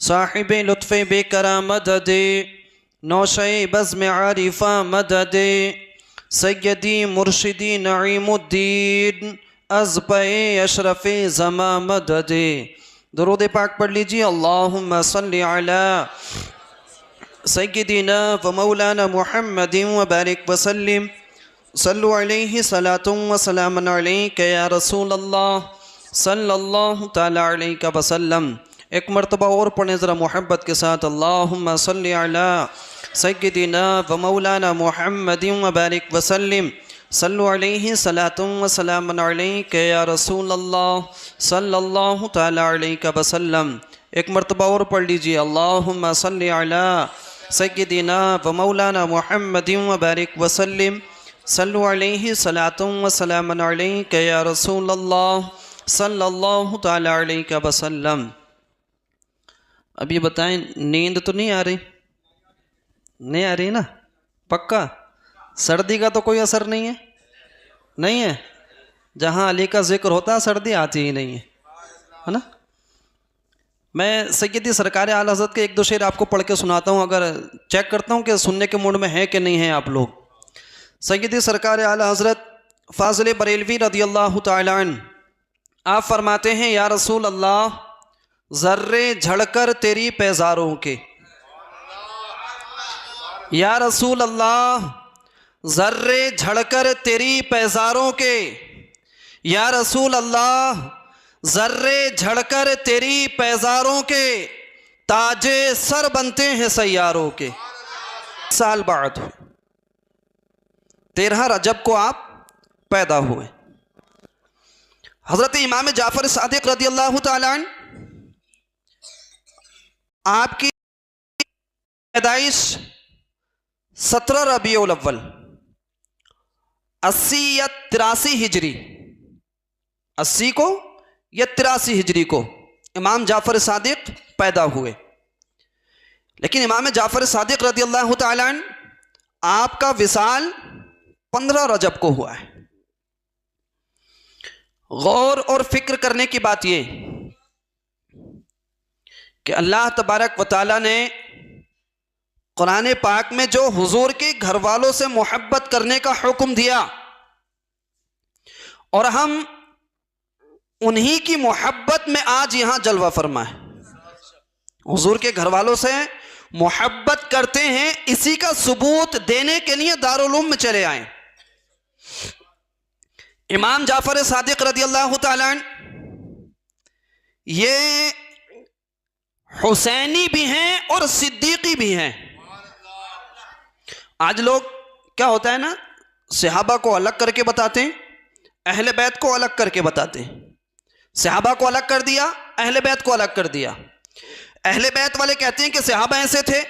साहिब लुत्फ़ बेकरा मदद नौशे बज़्म आरिफ़ा मदद सैयदी मुर्शिदी नईमुद्दीन अज़्ब-ए अशरफ़े ज़मा मदद। दुरूद पाक पढ़ लीजिए। अल्लाहुम्मा सल्लि अला सय्यदिना व मौलाना मुहम्मदिन व बारिक व सल्लिम सल्लु अलैहि सलातुन व सलामुन अलैका या रसूल अल्लाह सल्लल्लाहु तआला अलैहि वसल्लम। एक मरतबा और पढ़ें ज़रा मोहब्बत के साथ। अल्लाहुम्मा सल्लि अला सय्यदिना व मौलाना मुहम्मदिन व बारिक व सल्लिम सल्लु अलैहि सलातुन व सलामुन अलैका या रसूल अल्लाह सल्लल्लाहु तआला अलैहि वसल्लम। एक मरतबा और पढ़ लीजिए। अल्लाहुम्मा सल्लि अला सय्यदिना व मौलाना मुहम्मदिन व बारिक व सल्लिम सल्लु अलैहि सलातुन व सलामुन अलैका या रसूल अल्लाह सल्लल्लाहु तआला अलैहि वसल्लम। अब ये बताएं, नींद तो नहीं आ रही? नहीं आ रही ना? पक्का? सर्दी का तो कोई असर नहीं है? नहीं है? जहाँ अली का जिक्र होता है सर्दी आती ही नहीं है ना? मैं सैयदी सरकार आला हज़रत के एक दो शेर आपको पढ़ के सुनाता हूँ, अगर चेक करता हूँ कि सुनने के मूड में है कि नहीं है आप लोग। सैयदी सरकार आला हज़रत फाज़िल बरेलवी रज़ियल्लाहु तआला अन्हु आप फरमाते हैं, या रसूल अल्लाह ज़र्रे झड़कर तेरी पैज़ारों के, या रसूल अल्लाह ज़र्रे झड़कर तेरी पैज़ारों के, या रसूल अल्लाह ज़र्रे झड़कर तेरी पैज़ारों के ताजे सर बनते हैं सैयारों के। साल बाद 13 रजब को आप पैदा हुए। हज़रत इमाम जाफ़र सादिक़ रज़ियल्लाहु तआला अन्हु आपकी पैदाइश 17 रबीउल अव्वल 80 या 83 हिजरी, 80 को या 83 हिजरी को इमाम जाफ़र सादिक़ पैदा हुए। लेकिन इमाम जाफ़र सादिक़ रज़ियल्लाहु तआला अन्हु आपका विसाल 15 रजब को हुआ है। गौर और फिक्र करने की बात यह कि अल्लाह तबारक व तआला ने कुरान पाक में जो हुजूर के घर वालों से मोहब्बत करने का हुक्म दिया और हम उन्हीं की मोहब्बत में आज यहां जलवा फरमा है। हुजूर के घर वालों से मोहब्बत करते हैं, इसी का सबूत देने के लिए दारुल उलूम में चले आए। इमाम जाफ़र सादिक़ रज़ियल्लाहु तआला अन्हु ये हुसैनी भी हैं और सिद्दीकी भी हैं। आज लोग क्या होता है ना, सहाबा को अलग करके बताते हैं, अहले बैत को अलग करके बताते हैं। सहाबा को अलग कर दिया, अहले बैत को अलग कर दिया। अहले बैत वाले कहते हैं कि सहाबा ऐसे थे,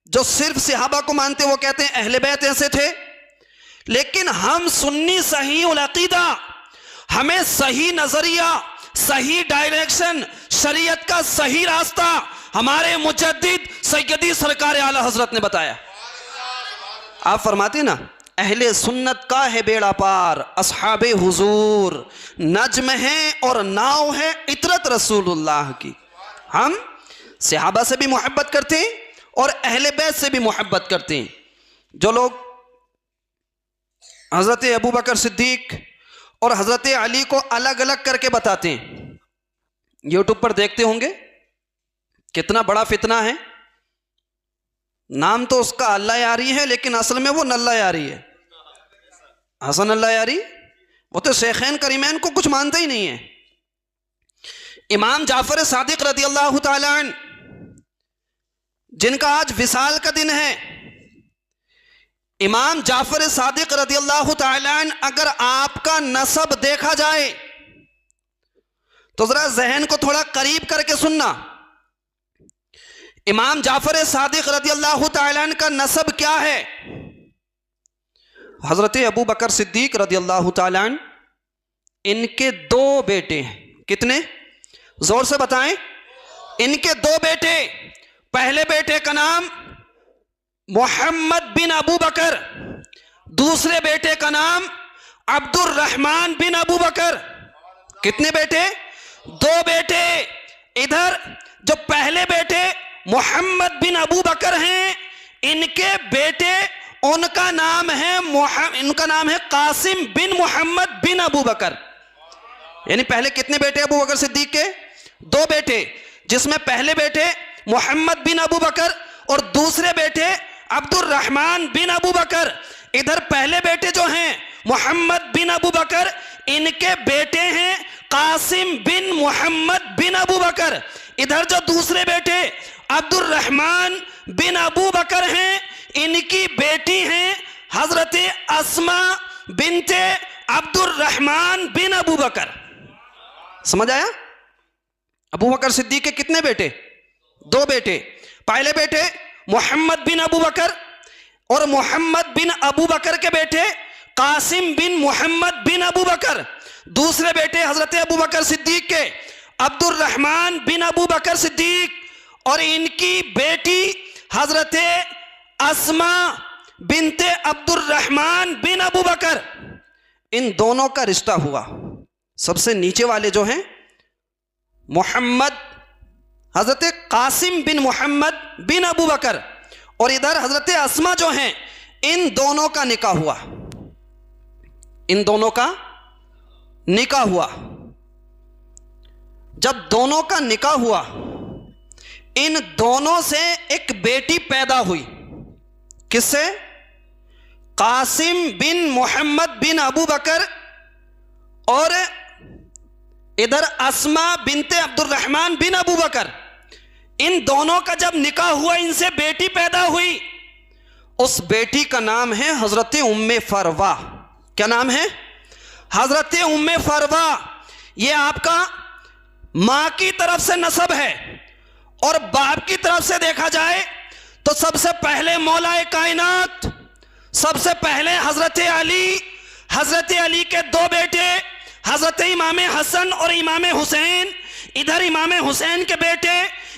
जो सिर्फ सहाबा को मानते वो कहते हैं अहले बैत ऐसे थे। लेकिन हम सुन्नी सही उल अकीदा, हमें सही नजरिया, सही डायरेक्शन, शरीयत का सही रास्ता हमारे मुजद्दिद सैयदी सरकार आला हजरत ने बताया। आप फरमाते ना, अहले सुन्नत का है बेड़ा पार, असहाबे हुजूर नज्म है और नाव है इतरत रसूलुल्लाह की। हम सहाबा से भी मोहब्बत करते हैं और अहले बैत से भी मोहब्बत करते हैं। जो लोग हजरत अबू बकर सिद्दीक और हजरत अली को अलग अलग करके बताते हैं, यूट्यूब पर देखते होंगे कितना बड़ा फितना है। नाम तो उसका अल्लाह यारी है, लेकिन असल में वो नल्ला यारी है। हसन अल्लाह यारी, वो तो शेखैन करीमैन को कुछ मानते ही नहीं है। इमाम जाफ़र सादिक़ रज़ियल्लाहु तआला अन्हु जिनका आज विसाल का दिन है, इमाम जाफ़र सादिक़ रज़ियल्लाहु तआला अन्हु अगर आपका नसब देखा जाए तो जरा जहन को थोड़ा करीब करके सुनना। इमाम जाफर सादिक रदियल्लाहु ताला अन्हु का नसब क्या है? हजरत अबू बकर सिद्दीक रदियल्लाहु ताला अन्हु, इनके दो बेटे हैं। कितने? जोर से बताएं। इनके दो बेटे, पहले बेटे का नाम मोहम्मद बिन अबू बकर, दूसरे बेटे का नाम अब्दुर रहमान बिन अबू बकर। कितने बेटे? दो बेटे। इधर जो पहले बेटे मोहम्मद बिन अबू बकर हैं, इनके बेटे, उनका नाम है कासिम बिन मोहम्मद बिन अबू बकर। यानी पहले कितने बेटे अबू बकर सिद्दीक के? दो बेटे, जिसमें पहले बेटे मोहम्मद बिन अबू बकर और दूसरे बेटे अब्दुर रहमान बिन अबू बकर। इधर पहले बेटे जो हैं मोहम्मद बिन अबू बकर, इनके बेटे हैं कासिम बिन मोहम्मद बिन अबू बकर। इधर जो दूसरे बेटे अब्दुर रहमान बिन अबू बकर हैं, इनकी बेटी हैं हजरत अस्मा बिनते अब्दुर रहमान बिन अबू बकर। समझ आया? अबू बकर सिद्दीक के कितने बेटे? दो बेटे। पहले बेटे मोहम्मद बिन अबू बकर और मोहम्मद बिन अबू बकर के बेटे कासिम बिन मोहम्मद बिन अबू बकर। दूसरे बेटे हजरत अबू बकर सिद्दीक के अब्दुर रहमान बिन अबू बकर सिद्दीक और इनकी बेटी हजरत अस्मा बिनते अब्दुर रहमान बिन अबू बकर। इन दोनों का रिश्ता हुआ। सबसे नीचे वाले जो हैं मोहम्मद, हजरत कासिम बिन मोहम्मद बिन अबू बकर, और इधर हजरत अस्मा जो हैं, इन दोनों का निकाह हुआ। इन दोनों का निकाह हुआ। जब दोनों का निकाह हुआ, इन दोनों से एक बेटी पैदा हुई। किससे? कासिम बिन मोहम्मद बिन अबू बकर और इधर अस्मा बिनते अब्दुर रहमान बिन अबू बकर। इन दोनों का जब निकाह हुआ, इनसे बेटी पैदा हुई। उस बेटी का नाम है हजरत उम्मे फरवा। क्या नाम है? हजरत उम्मे फरवा। यह आपका मां की तरफ से नसब है, और बाप की तरफ से देखा जाए तो सबसे पहले मौलाए कायनात, सबसे पहले हजरत अली के दो बेटे हजरत इमाम हसन और इमाम हुसैन। इधर इमाम हुसैन के बेटे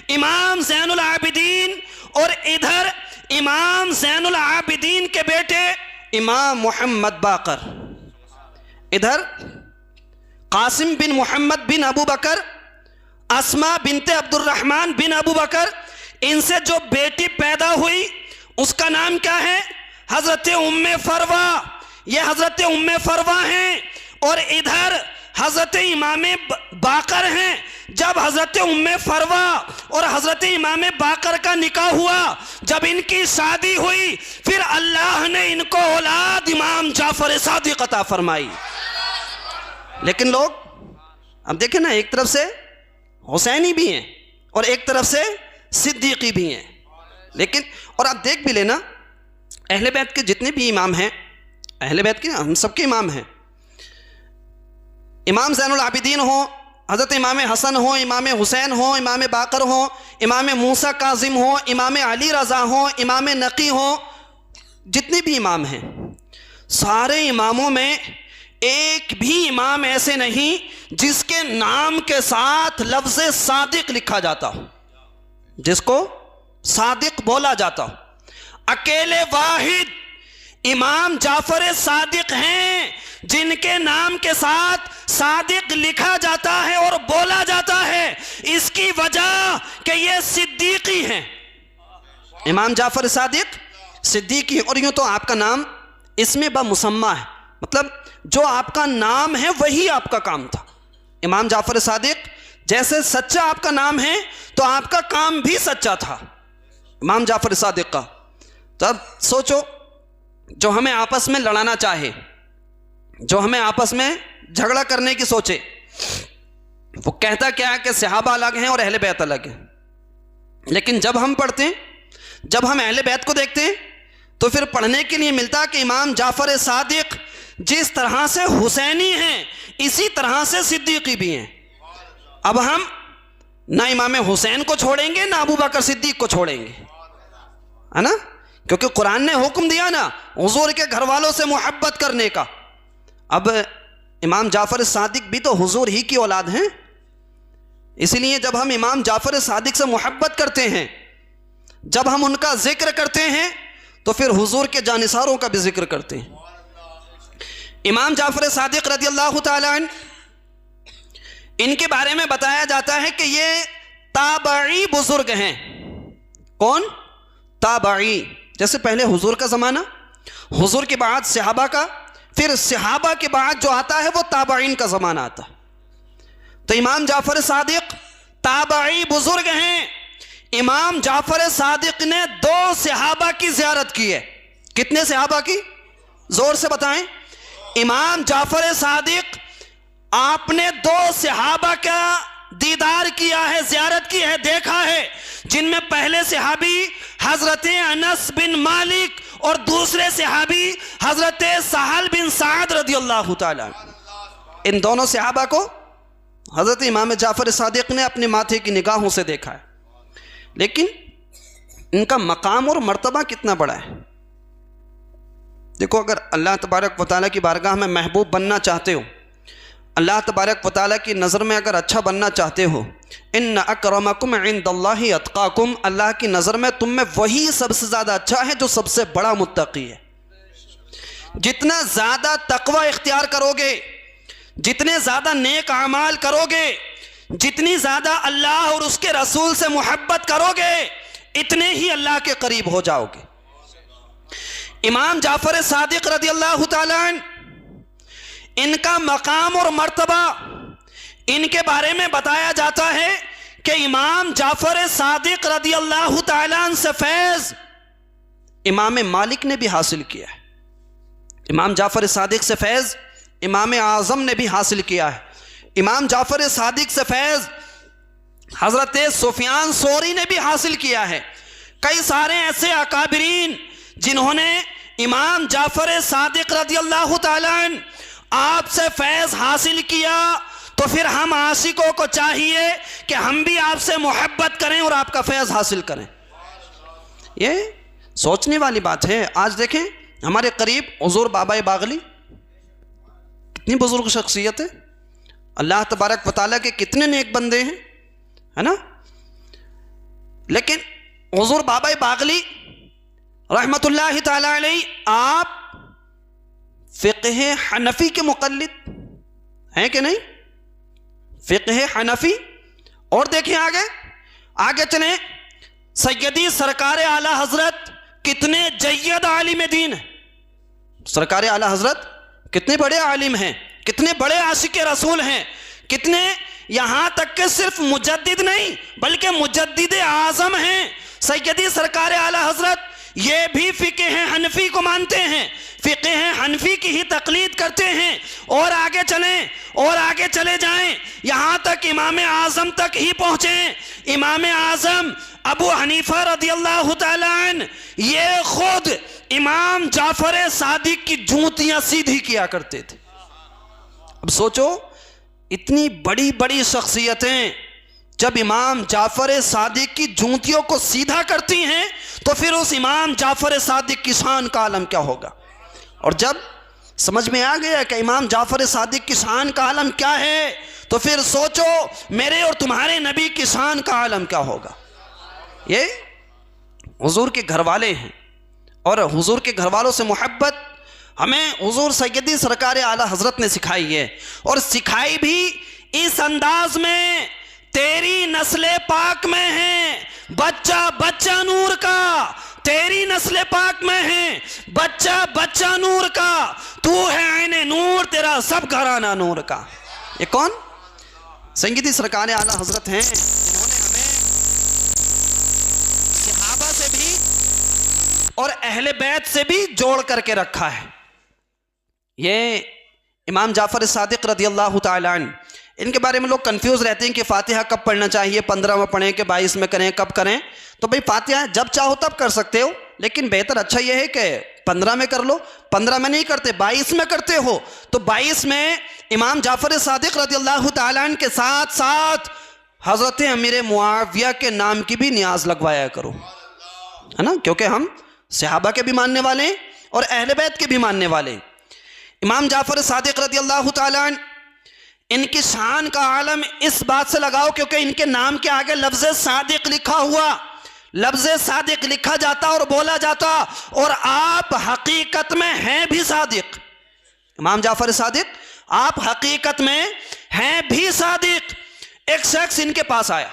इमाम ज़ैनुल आबिदीन और इधर इमाम ज़ैनुल आबिदीन के बेटे इमाम मोहम्मद बाकर। इधर कासिम बिन मोहम्मद बिन अबू बकर, अस्मा बिनते अब्दुर रहमान बिन अबू बकर। इनसे जो बेटी पैदा हुई उसका नाम क्या है? हजरत उम्मे फरवा। ये हजरत उम्मे फरवा हैं, और इधर हजरत इमाम बाकर हैं। जब हजरत उम्मे फरवा और हजरत इमाम बाकर का निकाह हुआ, जब इनकी शादी हुई, फिर अल्लाह ने इनको औलाद इमाम जाफर सादिक अता फरमाई। लेकिन लोग अब देखें ना, एक तरफ से हुसैनी भी हैं और एक तरफ से सिद्दीकी भी हैं। लेकिन और आप देख भी लेना, अहले बैत के जितने भी इमाम हैं, अहले बैत के हम सबके इमाम हैं। इमाम ज़ैनुल आबिदीन हो, हज़रत इमाम हसन हो, इमाम हुसैन हो, इमाम बाकर हो, इमाम मूसा काजिम हो, इमाम अली रज़ा हो, इमाम नकी हो, जितने भी इमाम हैं, सारे इमामों में एक भी इमाम ऐसे नहीं जिसके नाम के साथ लफ्ज़ सादिक लिखा जाता हो, जिसको सादिक बोला जाता हो। अकेले वाहिद इमाम जाफर सादिक हैं जिनके नाम के साथ सादिक लिखा जाता है और बोला जाता है। इसकी वजह कि ये सिद्दीकी हैं। इमाम जाफर सादिक सिद्दीकी। और यूँ तो आपका नाम इसमें बमुसम्मा है, मतलब जो आपका नाम है वही आपका काम था। इमाम जाफर सादिक जैसे सच्चा आपका नाम है तो आपका काम भी सच्चा था इमाम जाफर सादिक का। तब सोचो, जो हमें आपस में लड़ाना चाहे, जो हमें आपस में झगड़ा करने की सोचे, वो कहता क्या है कि सहाबा अलग हैं और अहले बैत अलग हैं। लेकिन जब हम पढ़ते हैं, जब हम अहले बैत को देखते हैं, तो फिर पढ़ने के लिए मिलता कि इमाम जाफर सादिक जिस तरह से हुसैनी हैं, इसी तरह से सिद्दीकी भी हैं। अब हम ना इमाम हुसैन को छोड़ेंगे ना अबू बकर सिद्दीक को छोड़ेंगे, है ना, क्योंकि कुरान ने हुक्म दिया ना हुजूर के घर वालों से मोहब्बत करने का। अब इमाम जाफ़र सादिक भी तो हुजूर ही की औलाद हैं, इसलिए जब हम इमाम जाफ़र सादिक से मोहब्बत करते हैं, जब हम उनका जिक्र करते हैं, तो फिर हुजूर के जानिसारों का भी जिक्र करते हैं। इमाम जाफ़र सादिक रज़ियल्लाहु ताला अन्हु, इनके बारे में बताया जाता है कि ये ताबई बुजुर्ग हैं। कौन? ताबई, जैसे पहले हुजूर का ज़माना, हुजूर के बाद सहाबा का, फिर सहाबा के बाद जो आता है वो ताबईन का ज़माना आता है। तो इमाम जाफ़र सादिक ताबई बुजुर्ग हैं। इमाम जाफ़र सादिक ने 2 सहाबा की ज़ियारत की है। कितने सहाबा की? ज़ोर से बताएं। इमाम जाफ़र सादिक आपने 2 सहाबा का दीदार किया है, ज़ियारत की है, देखा है, जिनमें पहले सहाबी हज़रत अनस बिन मालिक और दूसरे सहाबी हज़रत सहल बिन साद रज़ियल्लाहु ताला। इन दोनों सहाबा को हज़रत इमाम जाफ़र सादिक ने अपने माथे की निगाहों से देखा है। लेकिन इनका मकाम और मर्तबा कितना बड़ा है। देखो, अगर अल्लाह तबारक व तआला की बारगाह में महबूब बनना चाहते हो, अल्लाह तबारक व तआला की नज़र में अगर अच्छा बनना चाहते हो, इन्न अक्रमकुम इंदल्लाहि अत्काकुम, अल्लाह की नज़र में तुम में वही सबसे ज़्यादा अच्छा है जो सबसे बड़ा मुत्तकी है। जितना ज़्यादा तकवा इख्तियार करोगे, जितने ज़्यादा नेक अमाल करोगे, जितनी ज़्यादा अल्लाह और उसके रसूल से मोहब्बत करोगे, इतने ही अल्लाह के करीब हो जाओगे। इमाम जाफ़र सादिक रज़ियल्लाहु ताला अन्हु, इनका मकाम और मर्तबा, इनके बारे में बताया जाता है कि इमाम जाफ़र सादिक रज़ियल्लाहु ताला अन्हु से फैज़ इमाम मालिक ने भी हासिल किया है। इमाम जाफ़र सादिक से फैज़ इमाम आज़म ने भी हासिल किया है। इमाम जाफ़र सादिक से फैज़ हज़रत सुफियान सौरी ने भी हासिल किया है। कई सारे ऐसे अकाबिरीन जिन्होंने इमाम जाफ़र सादिक रज़ियल्लाहु ताला अन्हु आपसे फैज़ हासिल किया, तो फिर हम आशिकों को चाहिए कि हम भी आपसे मोहब्बत करें और आपका फैज़ हासिल करें। ये सोचने वाली बात है। आज देखें हमारे करीब हुजूर बाबा बागली, कितनी बुजुर्ग शख्सियत है, अल्लाह तबारक व तआला के कितने नेक बंदे हैं, है ना। लेकिन हुजूर बाबा बागली रहमतुल्लाहि ताला अलैहि, आप फ़िक़्ह हनफ़ी के मुक़ल्लिद हैं कि नहीं? फ़िक़्ह हनफ़ी। और देखिए आगे चलें, सैयदी सरकार आला हज़रत कितने जय्यद आलिम दीन है। सरकार आला हज़रत कितने बड़े आलिम हैं, कितने बड़े आशिक रसूल हैं, कितने, यहाँ तक कि सिर्फ मुजद्दिद नहीं बल्कि मुजद्दिद आज़म हैं। सैयदी सरकार आला हज़रत ये भी फ़िक़्ह हनफ़ी को मानते हैं, फ़िक़्ह हनफ़ी की ही तक़लीद करते हैं। और आगे चलें और आगे चले जाएं, यहाँ तक इमाम आज़म तक ही पहुँचें। इमाम आज़म अबू हनीफ़ा रज़ियल्लाहु ताला अन्हु, ये खुद इमाम जाफ़र सादिक की जूतियाँ सीधी किया करते थे। अब सोचो, इतनी बड़ी बड़ी शख्सियतें जब इमाम जाफ़र सादिक की जूतियों को सीधा करती हैं, तो फिर उस इमाम जाफ़र सादिक की शान का आलम क्या होगा। और जब समझ में आ गया कि इमाम जाफ़र सादिक की शान का आलम क्या है, तो फिर सोचो मेरे और तुम्हारे नबी की शान का आलम क्या होगा। ये हुजूर के घर वाले हैं, और हुजूर के घर वालों से मोहब्बत हमें हुजूर सैयदी सरकार आला हज़रत ने सिखाई है। और सिखाई भी इस अंदाज में, तेरी नस्ले पाक में है बच्चा बच्चा नूर का, तेरी नस्ले पाक में है बच्चा बच्चा नूर का, तू है ऐने नूर, तेरा सब घराना नूर का। ये कौन? सैयदी सरकार आला हज़रत हैं, जिन्होंने हमें सहाबा से भी और अहले बैत से भी जोड़ करके रखा है। ये इमाम जाफ़र सादिक रज़ियल्लाहु ताला अन्हु, इनके बारे में लोग कंफ्यूज रहते हैं कि फातिहा कब पढ़ना चाहिए, 15 में पढ़ें कि 22 में करें, कब करें। तो भाई फातिहा जब चाहो तब कर सकते हो, लेकिन बेहतर अच्छा यह है कि 15 में कर लो। 15 में नहीं करते, 22 में करते हो, तो 22 में इमाम जाफ़र सादिक रज़ियल्लाहु ताला अन्हु के साथ साथ हज़रत अमीर मुआविया के नाम की भी नियाज लगवाया करो, है ना, क्योंकि हम सहाबा के भी मानने वाले और अहले बैत के भी मानने वाले। इमाम जाफ़र सादिक रज़ी अल्लाह तआला अन्हु, इनकी शान का आलम इस बात से लगाओ क्योंकि इनके नाम के आगे लफ्ज़ सादिक लिखा हुआ, लफ्ज़ सादिक लिखा जाता और बोला जाता, और आप हकीकत में हैं भी सादिक। इमाम जाफ़र सादिक आप हकीकत में हैं भी सादिक। एक शख्स इनके पास आया,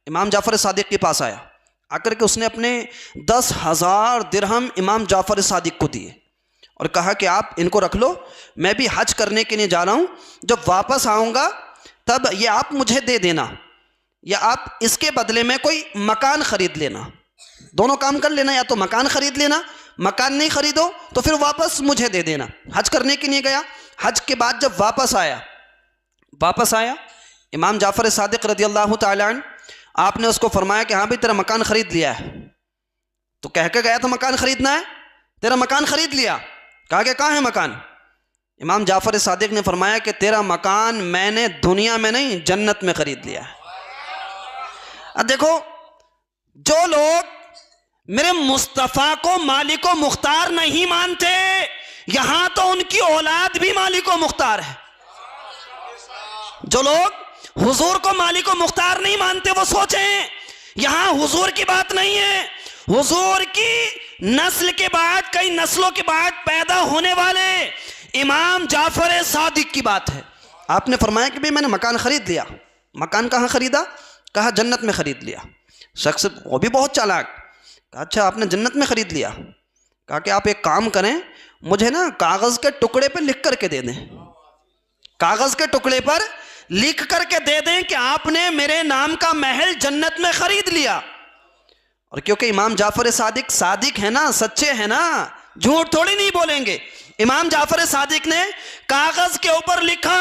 इमाम जाफ़र सादिक के पास आया, आकर के उसने अपने 10,000 दिरहम इमाम जाफ़र सादिक को दिए और कहा कि आप इनको रख लो, मैं भी हज करने के लिए जा रहा हूँ, जब वापस आऊँगा तब ये आप मुझे दे देना, या आप इसके बदले में कोई मकान ख़रीद लेना। दोनों काम कर लेना, या तो मकान ख़रीद लेना, मकान नहीं ख़रीदो तो फिर वापस मुझे दे देना। हज करने के लिए गया, हज के बाद जब वापस आया इमाम जाफ़र सादिक रज़ी अल्लाह तआला अन्हु, आपने उसको फरमाया कि हाँ भाई तेरा मकान ख़रीद लिया है। तो कह के गया था मकान ख़रीदना है, तेरा मकान ख़रीद लिया। कहा कि कहाँ है मकान? इमाम जाफ़र सादिक ने फरमाया कि तेरा मकान मैंने दुनिया में नहीं जन्नत में ख़रीद लिया है। अब देखो, जो लोग मेरे मुस्तफ़ा को मालिक व मुख्तार नहीं मानते, यहां तो उनकी औलाद भी मालिक व मुख्तार है। जो लोग हुजूर को मालिक व मुख्तार नहीं मानते वो सोचें, यहां हुजूर की बात नहीं है, हुजूर की नस्ल के बाद, कई नस्लों के बाद पैदा होने वाले इमाम जाफ़र सादिक की बात है। आपने फरमाया कि भाई मैंने मकान ख़रीद लिया। मकान कहाँ ख़रीदा? कहा जन्नत में ख़रीद लिया। शख्स वो भी बहुत चालाक, कहा अच्छा आपने जन्नत में ख़रीद लिया। कहा कि आप एक काम करें, मुझे ना कागज़ के टुकड़े पर लिख करके दे दें, कागज़ के टुकड़े पर लिख करके दे दें कि आपने मेरे नाम का महल जन्नत में ख़रीद लिया। और क्योंकि इमाम जाफ़र सादिक सादिक है ना, सच्चे हैं ना, झूठ थोड़ी नहीं बोलेंगे। इमाम जाफ़र सादिक ने कागज़ के ऊपर लिखा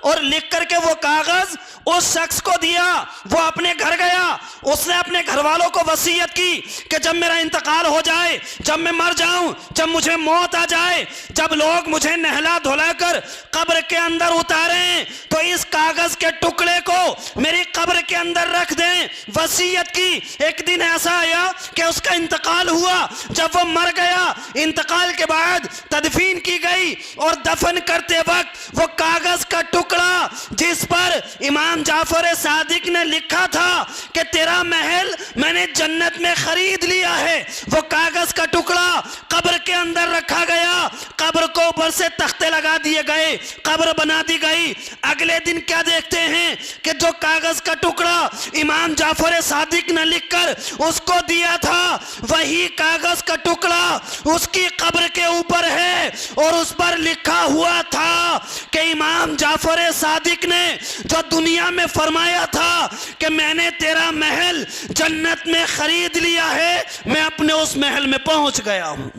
और लिख करके वो कागज़ उस शख्स को दिया। वो अपने घर गया, उसने अपने घर वालों को वसीयत की कि जब मेरा इंतकाल हो जाए, जब मैं मर जाऊं, जब मुझे मौत आ जाए, जब लोग मुझे नहला धुला कर कब्र के अंदर उतारें, तो इस कागज़ के टुकड़े को मेरी कब्र के अंदर रख दें। वसीयत की। एक दिन ऐसा आया कि उसका इंतकाल हुआ। जब वो मर गया, इंतकाल के बाद तदफीन की गई और दफन करते वक्त वो कागज़ का टुकड़ा जिस पर इमाम जाफ़र सादिक ने लिखा था कि तेरा महल मैंने जन्नत में खरीद लिया है, वो कागज़ का टुकड़ा कब्र के अंदर रखा गया। कब्र को ऊपर से तख्ते लगा दिए गए, कब्र बना दी गई। अगले दिन क्या देखते हैं कि जो कागज़ का टुकड़ा इमाम जाफ़र सादिक ने लिखकर उसको दिया था, वही कागज़ का टुकड़ा उसकी कब्र के ऊपर है और उस पर लिखा हुआ था कि इमाम जाफ़र सादिक ने जो दुनिया में फरमाया था कि मैंने तेरा महल जन्नत में खरीद लिया है, मैं अपने उस महल में पहुंच गया हूं।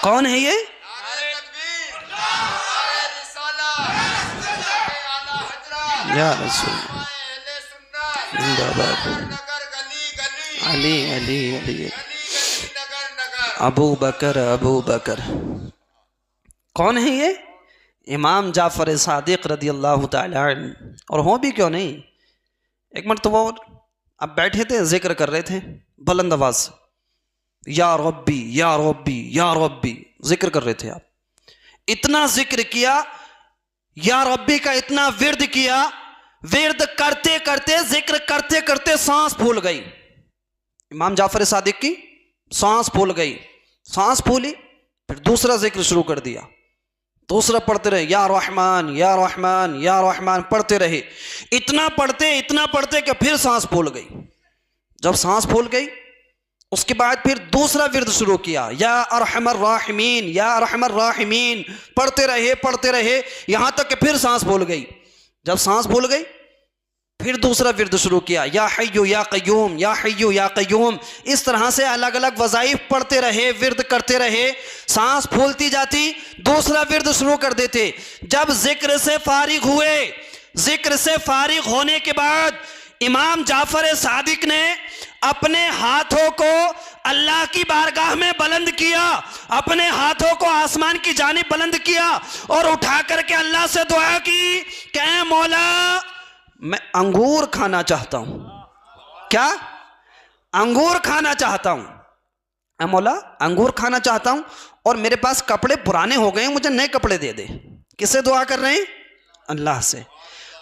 कौन है ये? या रसूल अली अली अली अबू बकर। कौन है ये? इमाम जाफ़र सादिक रज़ी अल्लाह तआला अन्हु। और हो भी क्यों नहीं, एक मरतबा और अब बैठे थे, जिक्र कर रहे थे बुलंद आवाज़ से, या रब्बी या रब्बी या रब्बी, जिक्र कर रहे थे। आप इतना जिक्र किया, या रब्बी का इतना विर्द किया, विर्द करते करते, जिक्र करते करते सांस फूल गई। इमाम जाफ़र सादिक की सांस फूल गई। सांस फूली, फिर दूसरा जिक्र शुरू कर दिया, दूसरा पढ़ते रहे, या रहमान या रहमान या रहमान पढ़ते रहे। इतना पढ़ते कि फिर सांस फूल गई। जब सांस फूल गई, उसके बाद फिर दूसरा विर्द शुरू किया, या अरहमर राहिमीन या अरहमर राहिमीन पढ़ते रहे यहां तक कि फिर सांस फूल गई। जब सांस फूल गई, फिर दूसरा विर्द शुरू किया, या हय्यु या क़य्यूम या हय्यु या क़य्यूम। इस तरह से अलग अलग वज़ाइफ पढ़ते रहे, विर्द करते रहे। सांस फूलती जाती, दूसरा विर्द शुरू कर देते। जब जिक्र से फारिग हुए, जिक्र से फारिग होने के बाद इमाम जाफ़र सादिक ने अपने हाथों को अल्लाह की बारगाह में बुलंद किया, अपने हाथों को आसमान की जानिब बुलंद किया और उठा करके अल्लाह से दुआ की कि ऐ मौला, मैं अंगूर खाना चाहता हूं। क्या? अंगूर खाना चाहता हूं। मौला अंगूर खाना चाहता हूं और मेरे पास कपड़े पुराने हो गए, मुझे नए कपड़े दे दे। किससे दुआ कर रहे हैं? अल्लाह से।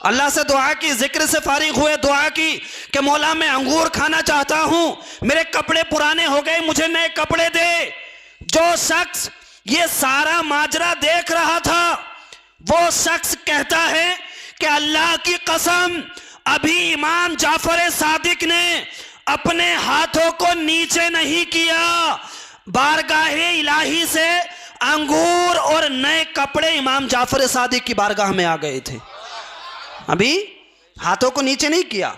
अल्लाह से दुआ की, जिक्र से फारिग हुए, दुआ की कि मौला मैं अंगूर खाना चाहता हूं, मेरे कपड़े पुराने हो गए, मुझे नए कपड़े दे। जो शख्स ये सारा माजरा देख रहा था वो शख्स कहता है कि अल्लाह की कसम, अभी इमाम जाफर सादिक ने अपने हाथों को नीचे नहीं किया, बारगाहे इलाही से अंगूर और नए कपड़े इमाम जाफर सादिक की बारगाह में आ गए थे। अभी हाथों को नीचे नहीं किया।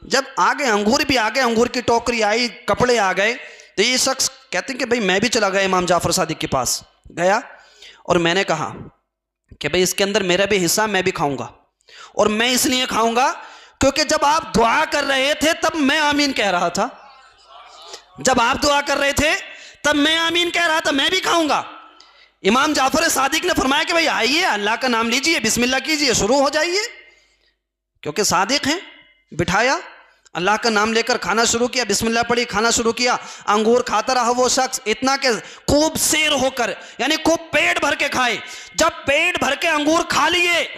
जब आ गए, अंगूर भी आ गए, अंगूर की टोकरी आई, कपड़े आ गए, तो ये शख्स कहते हैं कि भाई मैं भी चला गया इमाम जाफर सादिक के पास। गया और मैंने कहा कि भाई इसके अंदर मेरा भी हिस्सा, मैं भी खाऊंगा। और मैं इसलिए खाऊंगा क्योंकि जब आप दुआ कर रहे थे तब मैं आमीन कह रहा था। जब आप दुआ कर रहे थे तब मैं आमीन कह रहा था, मैं भी खाऊंगा। इमाम जाफर सादिक ने फरमाया कि भाई आइए, अल्लाह का नाम लीजिए, बिस्मिल्लाह कीजिए, शुरू हो जाइए, क्योंकि सादिक हैं। बिठाया, अल्लाह का नाम लेकर खाना शुरू किया, बिस्मिल्लाह पढ़ी, खाना शुरू किया। अंगूर खाता रहा वो शख्स, इतना कि खूब शेर होकर, यानी खूब पेट भर के खाए। जब पेट भर के अंगूर खा लिए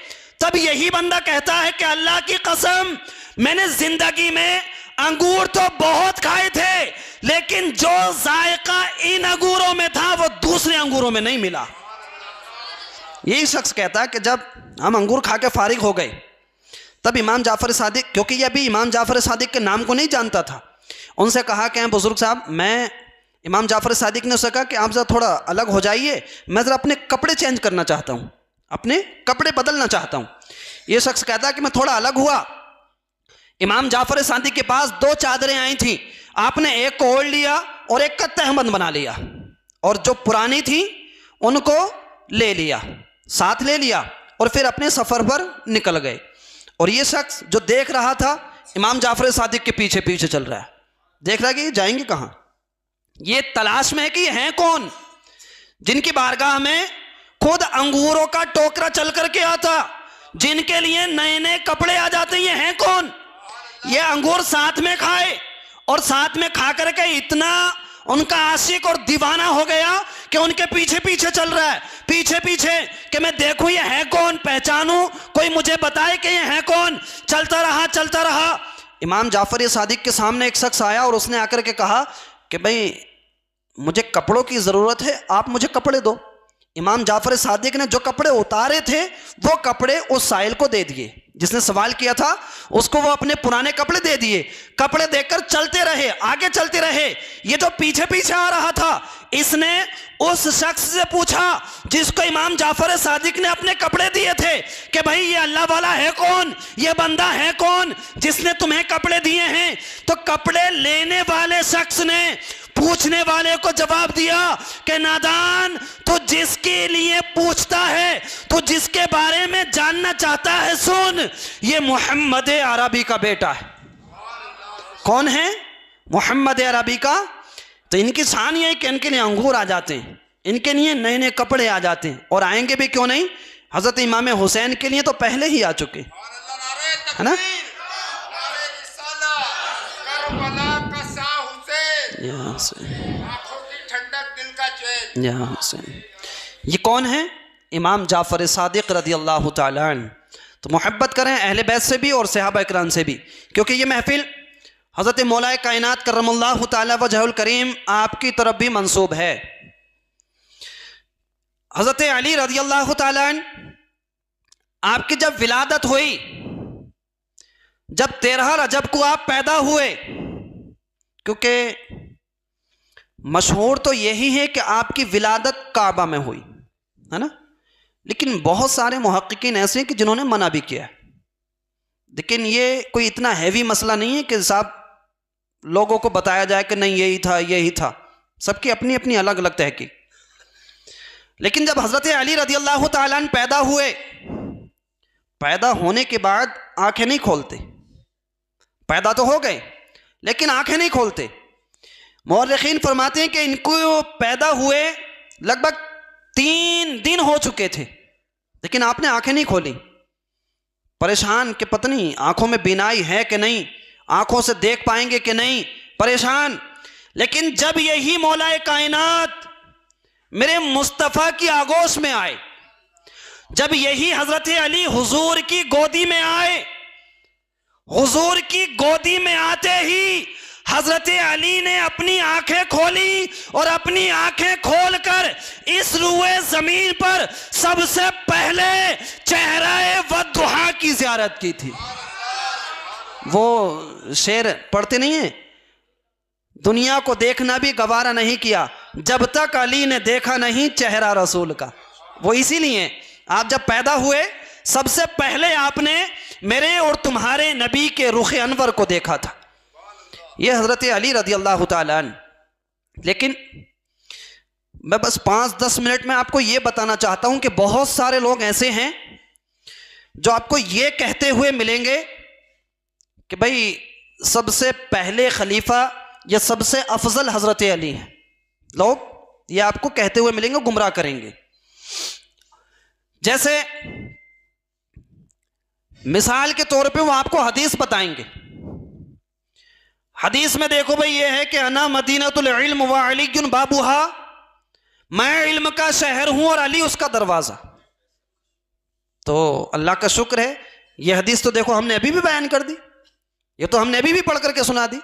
तब यही बंदा कहता है कि अल्लाह की कसम, मैंने जिंदगी में अंगूर तो बहुत खाए थे, लेकिन जो जायका इन अंगूरों में था वो दूसरे अंगूरों में नहीं मिला। यही शख्स कहता है कि जब हम अंगूर खा के फारिग हो गए तब इमाम जाफर सादिक, क्योंकि ये अभी इमाम जाफर सादिक के नाम को नहीं जानता था, उनसे कहा कि बुजुर्ग साहब, मैं इमाम जाफर सादिक ने उससे कहा कि आप जरा थोड़ा अलग हो जाइए, मैं जरा अपने कपड़े चेंज करना चाहता हूँ, अपने कपड़े बदलना चाहता हूँ। ये शख्स कहता है कि मैं थोड़ा अलग हुआ। इमाम जाफर सादिक के पास 2 चादरें आई थी, आपने एक को ओढ़ लिया और एक का तहबंद बना लिया, और जो पुरानी थी उनको ले लिया, साथ ले लिया, और फिर अपने सफर पर निकल गए। और ये शख्स जो देख रहा था इमाम जाफर सादिक के पीछे पीछे चल रहा है, देख रहा है कि ये जाएंगे कहां, ये तलाश में है कि ये हैं कौन, जिनकी बारगाह में खुद अंगूरों का टोकरा चल करके आता, जिनके लिए नए नए कपड़े आ जाते, ये हैं कौन। ये अंगूर साथ में खाए और साथ में खा करके इतना उनका आशिक और दीवाना हो गया कि उनके पीछे पीछे चल रहा है, पीछे पीछे, कि मैं देखूं ये है कौन, पहचानूं, कोई मुझे बताए कि ये है कौन। चलता रहा, चलता रहा। इमाम जाफर सादिक के सामने एक शख्स आया और उसने आकर के कहा कि भाई मुझे कपड़ों की ज़रूरत है, आप मुझे कपड़े दो। इमाम जाफर सादिक ने जो कपड़े उतारे थे वो कपड़े उस साइल को दे दिए, जिसने सवाल किया था उसको वो अपने पुराने कपड़े दे दिए। कपड़े देकर चलते रहे, आगे चलते रहे। ये जो पीछे पीछे आ रहा था इसने उस शख्स से पूछा जिसको इमाम जाफर सादिक ने अपने कपड़े दिए थे कि भाई ये अल्लाह वाला है कौन, ये बंदा है कौन जिसने तुम्हें कपड़े दिए हैं। तो कपड़े लेने वाले शख्स ने पूछने वाले को जवाब दिया कि नादान, तो जिसके लिए पूछता है, तो जिसके बारे में जानना चाहता है, सुन, ये मोहम्मद अरबी का बेटा है। कौन है? मोहम्मद अरबी का। तो इनकी शान ये है कि इनके लिए अंगूर आ जाते हैं, इनके लिए नए नए कपड़े आ जाते हैं, और आएंगे भी क्यों नहीं, हजरत इमाम हुसैन के लिए तो पहले ही आ चुके, है ना। यहाँ से ये कौन है? इमाम जाफर सादिक रदी अल्लाह तआला अन्हु। तो मोहब्बत करें अहले बैत से भी और सहाबा इकराम से भी, क्योंकि ये महफिल हज़रत मौलाए कायनात करमल्लाहु तआला वजहुल करीम आपकी तरफ भी मंसूब है। हज़रत अली रदी अल्लाह तआला अन्हु आपकी जब विलादत हुई, जब 13 रजब को आप पैदा हुए, क्योंकि मशहूर तो यही है कि आपकी विलादत काबा में हुई, है ना, लेकिन बहुत सारे मुहक्किकीन ऐसे हैं कि जिन्होंने मना भी किया। लेकिन ये कोई इतना हैवी मसला नहीं है कि साहब लोगों को बताया जाए कि नहीं यही था, यही था। सबकी अपनी अपनी अलग अलग तहकीक। लेकिन जब हज़रत अली रज़ी अल्लाह तआला अन्हु पैदा हुए, पैदा होने के बाद आंखें नहीं खोलते, पैदा तो हो गए लेकिन आंखें नहीं खोलते। मौरख़ीन फरमाते हैं कि इनको पैदा हुए लगभग 3 दिन हो चुके थे, लेकिन आपने आंखें नहीं खोली। परेशान कि पत्नी आंखों में बीनाई है कि नहीं, आंखों से देख पाएंगे कि नहीं, परेशान। लेकिन जब यही मौलाए कायनात मेरे मुस्तफ़ा की आगोश में आए, जब यही हजरत अली हुजूर की गोदी में आए, हुजूर की गोदी में आते ही हजरत अली ने अपनी आंखें खोली और अपनी आंखें खोलकर इस रुए जमीन पर सबसे पहले चेहरा वद्दुहा की ज़ियारत की थी। वो शेर पढ़ते नहीं है, दुनिया को देखना भी गवारा नहीं किया जब तक अली ने देखा नहीं चेहरा रसूल का। वो इसीलिए आप जब पैदा हुए सबसे पहले आपने मेरे और तुम्हारे नबी के रुख अनवर को देखा था। ये हजरत अली रदी अल्लाह ताला अन्हु। लेकिन मैं बस 5-10 मिनट में आपको ये बताना चाहता हूं कि बहुत सारे लोग ऐसे हैं जो आपको ये कहते हुए मिलेंगे कि भाई सबसे पहले खलीफा या सबसे अफजल हजरत अली हैं। लोग ये आपको कहते हुए मिलेंगे, गुमराह करेंगे। जैसे मिसाल के तौर पे वो आपको हदीस बताएंगे। हदीस में देखो भाई ये है कि अना मदीनतुल इल्म व अलीयुन बाबुहा, मैं इल्म का शहर हूं और अली उसका दरवाजा। तो अल्लाह का शुक्र है, ये हदीस तो देखो हमने अभी भी बयान कर दी, ये तो हमने अभी भी पढ़ करके सुना दी।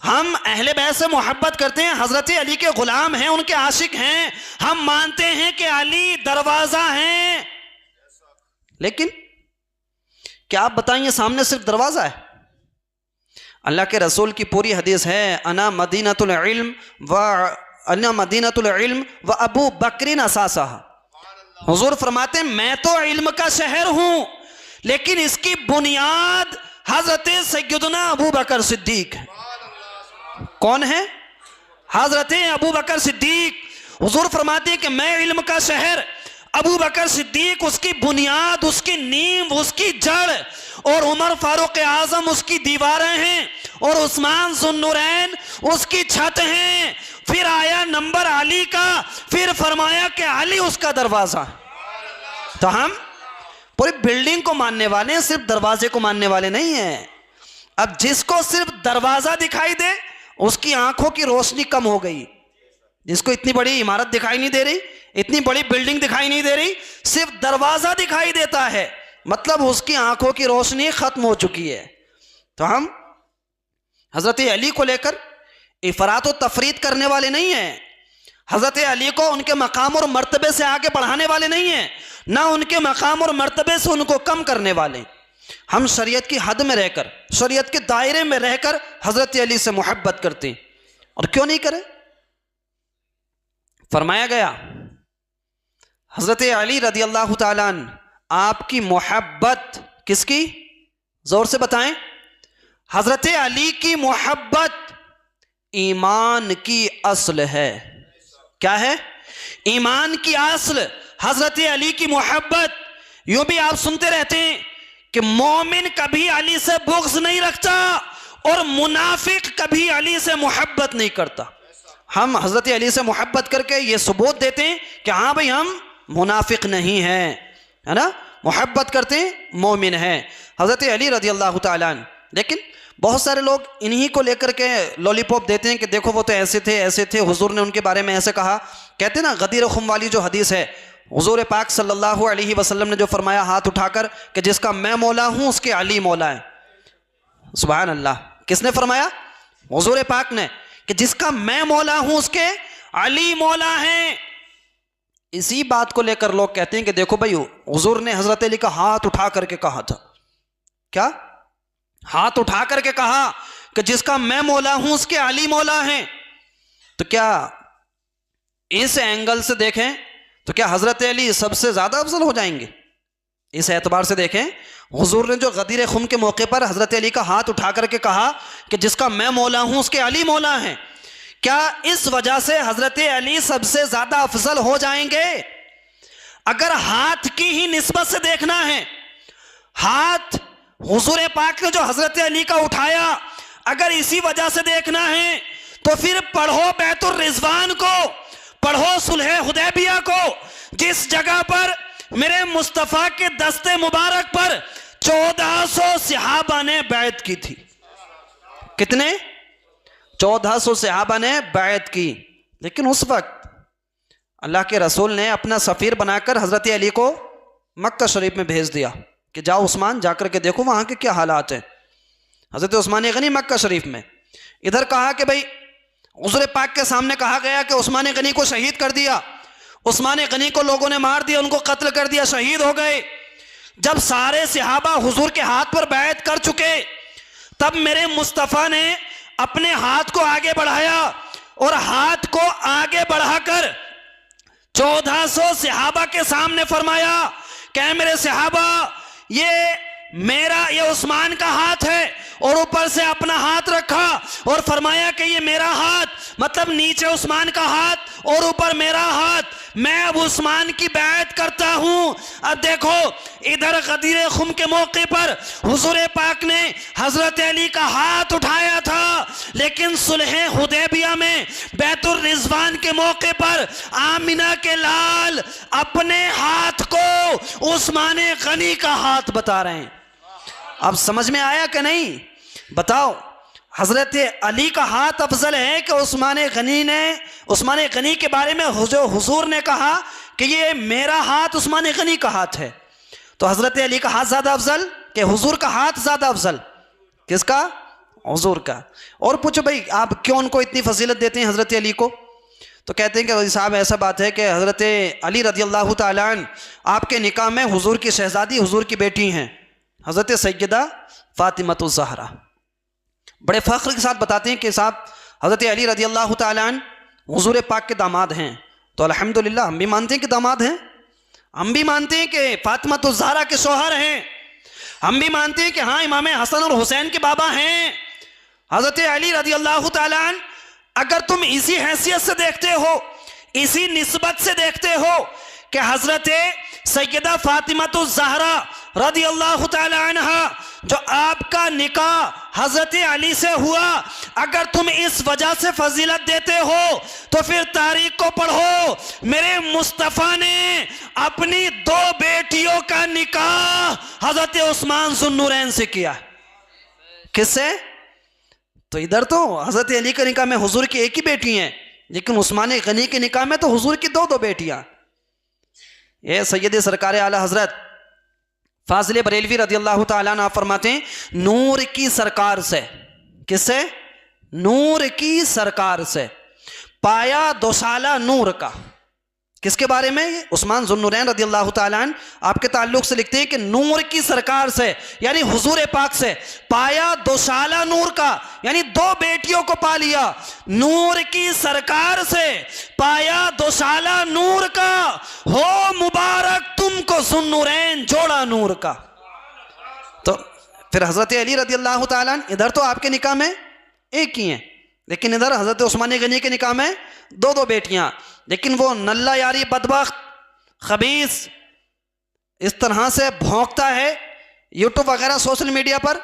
हम अहले बैत से मोहब्बत करते हैं, हजरत अली के गुलाम हैं, उनके आशिक हैं, हम मानते हैं कि अली दरवाजा हैं। लेकिन क्या आप बताइए सामने सिर्फ दरवाजा है? अल्लाह के रसूल की पूरी हदीस है, अना मदीनतुल इल्म व अबू बकरिन असासहा। हुजूर फरमाते हैं मैं तो इल्म का शहर हूं, लेकिन इसकी बुनियाद हजरत सैयदना अबू बकर सिद्दीक है। कौन है? हजरत अबू बकर सिद्दीक। हुजूर फरमाते हैं कि मैं इल्म का शहर, अबू बकर सिद्दीक उसकी बुनियाद, उसकी नींव, उसकी जड़, और उमर फारूक आजम उसकी दीवारें हैं, और उस्मान ज़ुन्नुरैन उसकी छत हैं। फिर आया नंबर अली का, फिर फरमाया कि अली उसका दरवाजा। तो हम पूरी बिल्डिंग को मानने वाले हैं, सिर्फ दरवाजे को मानने वाले नहीं हैं। अब जिसको सिर्फ दरवाजा दिखाई दे उसकी आंखों की रोशनी कम हो गई। जिसको इतनी बड़ी इमारत दिखाई नहीं दे रही, इतनी बड़ी बिल्डिंग दिखाई नहीं दे रही, सिर्फ दरवाजा दिखाई देता है, मतलब उसकी आंखों की रोशनी खत्म हो चुकी है। तो हम हजरत अली को लेकर इफरात और तफरीत करने वाले नहीं हैं। हजरत अली को उनके मकाम और मर्तबे से आगे बढ़ाने वाले नहीं हैं, ना उनके मकाम और मर्तबे से उनको कम करने वाले। हम शरीयत की हद में रहकर, शरीयत के दायरे में रहकर हजरत अली से मोहब्बत करते हैं। और क्यों नहीं करें? फरमाया गया हजरत अली रदी अल्लाह ताला अन्हु, आपकी मोहब्बत किसकी? जोर से बताएं। हजरत अली की मोहब्बत ईमान की असल है। क्या है? ईमान की असल हजरत अली की मोहब्बत। यूं भी आप सुनते रहते हैं कि मोमिन कभी अली से बुग़्ज़ नहीं रखता और मुनाफिक कभी अली से मोहब्बत नहीं करता। हम हजरत अली से मोहब्बत करके ये सबूत देते हैं कि हाँ भाई हम मुनाफिक नहीं हैं, है ना, मोहब्बत करते हैं, मोमिन हैं, हजरत अली रज़ी अल्लाह ताला अन्हु। लेकिन बहुत सारे लोग इन्हीं को लेकर के लॉलीपॉप देते हैं कि देखो वो तो ऐसे थे, ऐसे थे, हुजूर ने उनके बारे में ऐसे कहा। कहते हैं ना गदीर खुम वाली जो हदीस है, हुजूर पाक सल्लल्लाहु अलैहि वसल्लम ने जो फरमाया हाथ उठाकर कि जिसका मैं मौला हूँ उसके अली मौला है। सुभान अल्लाह। किसने फरमाया? हुजूर पाक ने, कि जिसका मैं मौला हूँ उसके अली मौला हैं। इसी बात को लेकर लोग कहते हैं कि देखो भाई हुजूर ने हजरत अली का हाथ उठा करके कहा था। क्या? हाथ उठा करके कहा कि जिसका मैं मौला हूं उसके अली मौला हैं। तो क्या इस एंगल से देखें तो क्या हजरत अली सबसे ज्यादा अफजल हो जाएंगे? इस एतबार से देखें, हुजूर ने जो गदीर खुम के मौके पर हजरत अली का हाथ उठा करके कहा कि जिसका मैं मौला हूं उसके अली मौला हैं, क्या इस वजह से हजरत अली सबसे ज्यादा अफजल हो जाएंगे? अगर हाथ की ही निस्बत से देखना है, हाथ हुजूर पाक ने जो हजरत अली का उठाया अगर इसी वजह से देखना है तो फिर पढ़ो बैतुर रिजवान को, पढ़ो सुलह हुदैबिया को, जिस जगह पर मेरे मुस्तफ़ा के दस्ते मुबारक पर 1400 सहाबा ने बैत की थी। कितने? 1400 सहाबा ने बैत की। लेकिन उस वक्त अल्लाह के रसूल ने अपना सफ़ीर बनाकर हज़रत अली को मक्का शरीफ में भेज दिया कि जाओ उस्मान, जाकर के देखो वहाँ के क्या हालात हैं। हज़रत उस्मान गनी मक्का शरीफ में। इधर कहा कि भाई हुज़ूर पाक के सामने कहा गया कि उस्मान गनी को शहीद कर दिया, उस्मान गनी को लोगों ने मार दिया, उनको कत्ल कर दिया, शहीद हो गए। जब सारे सहाबा हुजूर के हाथ पर बैत कर चुके, तब मेरे मुस्तफ़ा ने अपने हाथ को आगे बढ़ाया और हाथ को आगे बढ़ाकर 1400 सहाबा के सामने फरमाया कि मेरे सहाबा, ये उस्मान का हाथ है, और ऊपर से अपना हाथ रखा और फरमाया कि ये मेरा हाथ, मतलब नीचे उस्मान का हाथ और ऊपर मेरा हाथ, मैं अब उस्मान की बैत करता हूं। अब देखो, इधर गदीर खुम के मौके पर हुजूर पाक ने हजरत अली का हाथ उठाया था, लेकिन सुलह हुदैबिया में बैतुर रिजवान के मौके पर आमिना के लाल अपने हाथ को उस्मान गनी का हाथ बता रहे हैं। अब समझ में आया कि नहीं? बताओ, हजरत अली का हाथ अफजल है कि उस्मान गनी के बारे में हुजूर ने कहा कि ये मेरा हाथ उस्मान गनी का हाथ है, तो हजरत अली का हाथ ज्यादा अफजल कि हुजूर का हाथ ज्यादा अफजल? किसका? हुजूर का। और पूछो भाई, आप क्यों उनको इतनी फजीलत देते हैं हजरत अली को? तो कहते हैं कि साहब ऐसा बात है कि हजरत अली रज़ी अल्लाह तआला अन्हु आपके निकाह में हुजूर की शहजादी, हुजूर की बेटी हैं हजरत सैयदा फातिमतुज़ ज़हरा। बड़े फख्र के साथ बताते हैं कि साहब हजरत अली रज़ी अल्लाह तआला अन्हु हुजूर पाक के दामाद हैं। तो अल्हम्दुलिल्लाह हम भी मानते हैं कि दामाद हैं, हम भी मानते हैं कि फातिमतुज़ ज़हरा के शौहर हैं, हम भी मानते हैं कि हाँ इमाम हसन और हुसैन के बाबा हैं हजरत अली रज़ी अल्लाह तआला अन्हु। अगर तुम इसी हैसियत से देखते हो, इसी निस्बत से देखते हो कि हजरत सैयदा फातिमतुज़ ज़हरा रज़ी अल्लाह तआला अन्हा जो आपका निकाह हजरत अली से हुआ, अगर तुम इस वजह से फजीलत देते हो तो फिर तारीख को पढ़ो। मेरे मुस्तफ़ा ने अपनी 2 बेटियों का निकाह हजरत उस्मान ज़ुन्नूरैन से किया। किससे? तो इधर तो हजरत अली के निकाह में हुजूर की एक ही बेटी हैं, लेकिन उस्मान गनी के निकाह में तो हुजूर की 2 बेटियां। ये सैयद सरकार आला हजरत फाजिल बरेलवी रज़ी अल्लाह तआला अन्हु फरमाते हैं, नूर की सरकार से। किससे? नूर की सरकार से पाया दोसाला नूर का। किसके बारे में? उस्मान ज़ुन्नूरैन रज़ी अल्लाह तआला अन्हु आपके ताल्लुक से लिखते हैं कि नूर की सरकार से, यानी हुजूर पाक से पाया दोसाला नूर का, यानी 2 बेटियों को पा लिया। नूर की सरकार से पाया दोसाला नूर का, हो मुबारक तुमको ज़ुन्नूरैन जोड़ा नूर का। तो फिर हजरत अली रज़ी अल्लाह तआला अन्हु इधर तो आपके निकाह में एक ही हैं, लेकिन इधर हजरत उस्मान गनी के निकाह में 2 बेटियां। लेकिन वो नल्ला यारी बदबख्त खबीस इस तरह से भौंकता है यूट्यूब वगैरह सोशल मीडिया पर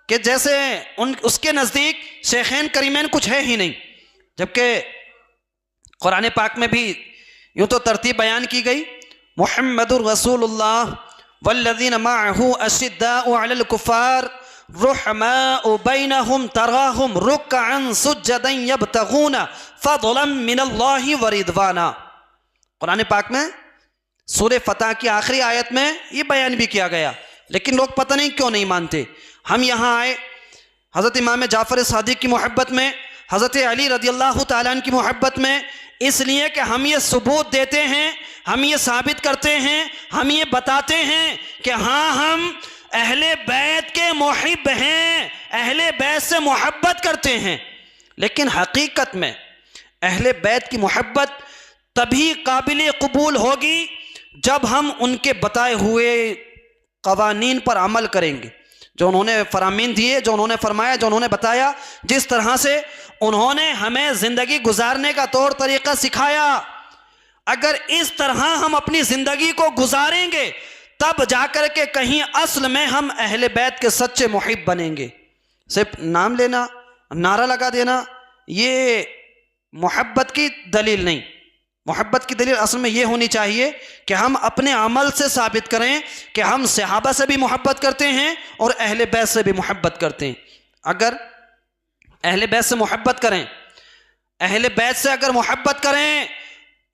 कि जैसे उसके नज़दीक शेखैन करीमैन कुछ है ही नहीं, जबकि कुरान पाक में भी यूँ तो तरतीब बयान की गई, मुहम्मदुर रसूलुल्लाह वल्लज़ीना मअहू अशिद्दाउ अलल कुफ़ार रुहमाउ बैनहुम तराहुम रुक्अन सुज्जदन यब्तगूना फज़लन मिनल्लाहि व रिदवाना। कुरान पाक में सूरह फतह की आखिरी आयत में ये बयान भी किया गया, लेकिन लोग पता नहीं क्यों नहीं मानते। हम यहाँ आए हज़रत इमाम जाफ़र सादिक की मोहब्बत में, हज़रत अली रज़ी अल्लाह तआला अन्हु की मोहब्बत में, इसलिए कि हम ये सबूत देते हैं, हम ये साबित करते हैं, हम ये बताते हैं कि हाँ हम अहले बैत के मुहिब हैं, अहले बैत से मोहब्बत करते हैं। लेकिन हकीकत में अहले बैत की मोहब्बत तभी काबिल कबूल होगी जब हम उनके बताए हुए कवानीन पर अमल करेंगे, जो उन्होंने फरामीन दिए, जो उन्होंने फरमाया, जो उन्होंने बताया, जिस तरह से उन्होंने हमें ज़िंदगी गुजारने का तौर तरीक़ा सिखाया। अगर इस तरह हम अपनी ज़िंदगी को गुजारेंगे तब जाकर के कहीं असल में हम अहले बैत के सच्चे मुहिब बनेंगे। सिर्फ नाम लेना, नारा लगा देना, ये मोहब्बत की दलील नहीं। मोहब्बत की दलील असल में ये होनी चाहिए कि हम अपने अमल से साबित करें कि हम सहाबा से भी मोहब्बत करते हैं और अहले बैत से भी मोहब्बत करते हैं। अगर अहले बैत से मोहब्बत करें, अहले बैत से अगर मोहब्बत करें,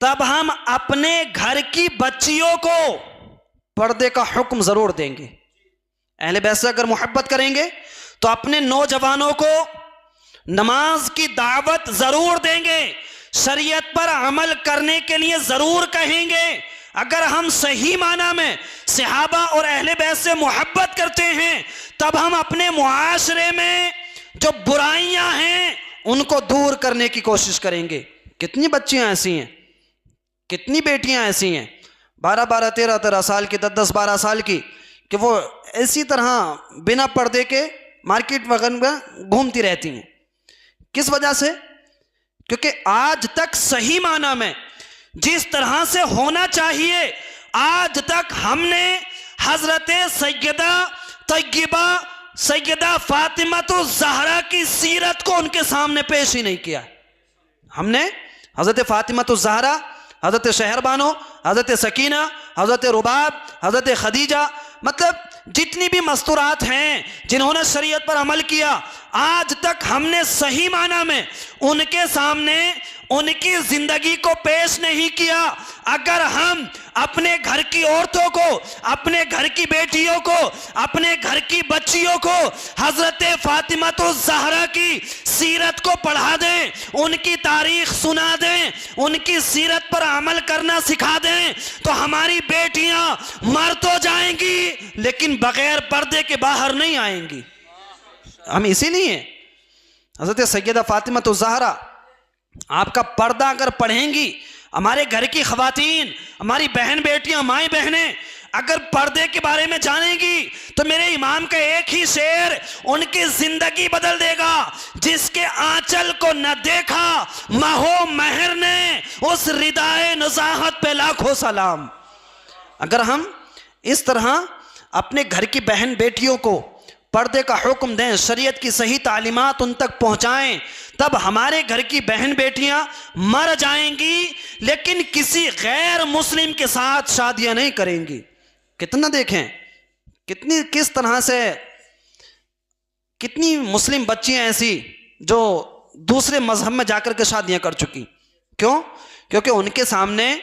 तब हम अपने घर की बच्चियों को पर्दे का हुक्म जरूर देंगे। अहले बैत से अगर मोहब्बत करेंगे तो अपने नौजवानों को नमाज की दावत जरूर देंगे, शरीयत पर अमल करने के लिए जरूर कहेंगे। अगर हम सही माना में सहाबा और अहले बैत से मोहब्बत करते हैं, तब हम अपने मुआशरे में जो बुराइयां हैं उनको दूर करने की कोशिश करेंगे। कितनी बच्चियां ऐसी हैं, कितनी बेटियां ऐसी हैं 12-12, 13-13 साल की, 10-10, 12 साल की, कि वो इसी तरह बिना पर्दे के मार्केट वगैरह में घूमती रहती हैं। किस वजह से? क्योंकि आज तक सही माना में जिस तरह से होना चाहिए, आज तक हमने हजरत सैयदा तय्यबा सैयदा फातिमा तो ज़हरा की सीरत को उनके सामने पेश ही नहीं किया। हमने हजरत फातिमा तो ज़हरा, हजरत शहरबानो, हजरत सकीना, हजरत रुबाब, हजरत खदीजा, मतलब जितनी भी मस्तूरात हैं जिन्होंने शरीयत पर अमल किया, आज तक हमने सही माना में उनके सामने उनकी जिंदगी को पेश नहीं किया। अगर हम अपने घर की औरतों को, अपने घर की बेटियों को, अपने घर की बच्चियों को हजरत फातिमा तो ज़हरा की सीरत को पढ़ा दें, उनकी तारीख सुना दें, उनकी सीरत पर अमल करना सिखा दें, तो हमारी बेटियां मर तो जाएंगी लेकिन बगैर पर्दे के बाहर नहीं आएंगी। हम इसीलिए हजरत सैयदा फातिमा तो ज़हरा आपका पर्दा अगर पढ़ेंगी, हमारे घर की खवातीन, हमारी बहन बेटियां, माएँ बहनें अगर पर्दे के बारे में जानेंगी, तो मेरे इमाम का एक ही शेर उनकी जिंदगी बदल देगा। जिसके आंचल को न देखा महो महर ने, उस रिदाए नज़ाहत पे लाखों सलाम। अगर हम इस तरह अपने घर की बहन बेटियों को पर्दे का हुक्म दें, शरीयत की सही तालीमात उन तक पहुंचाएं, तब हमारे घर की बहन बेटियां मर जाएंगी लेकिन किसी गैर मुस्लिम के साथ शादियां नहीं करेंगी। कितना देखें, किस तरह से कितनी मुस्लिम बच्चियां ऐसी जो दूसरे मजहब में जाकर के शादियां कर चुकी। क्यों? क्योंकि उनके सामने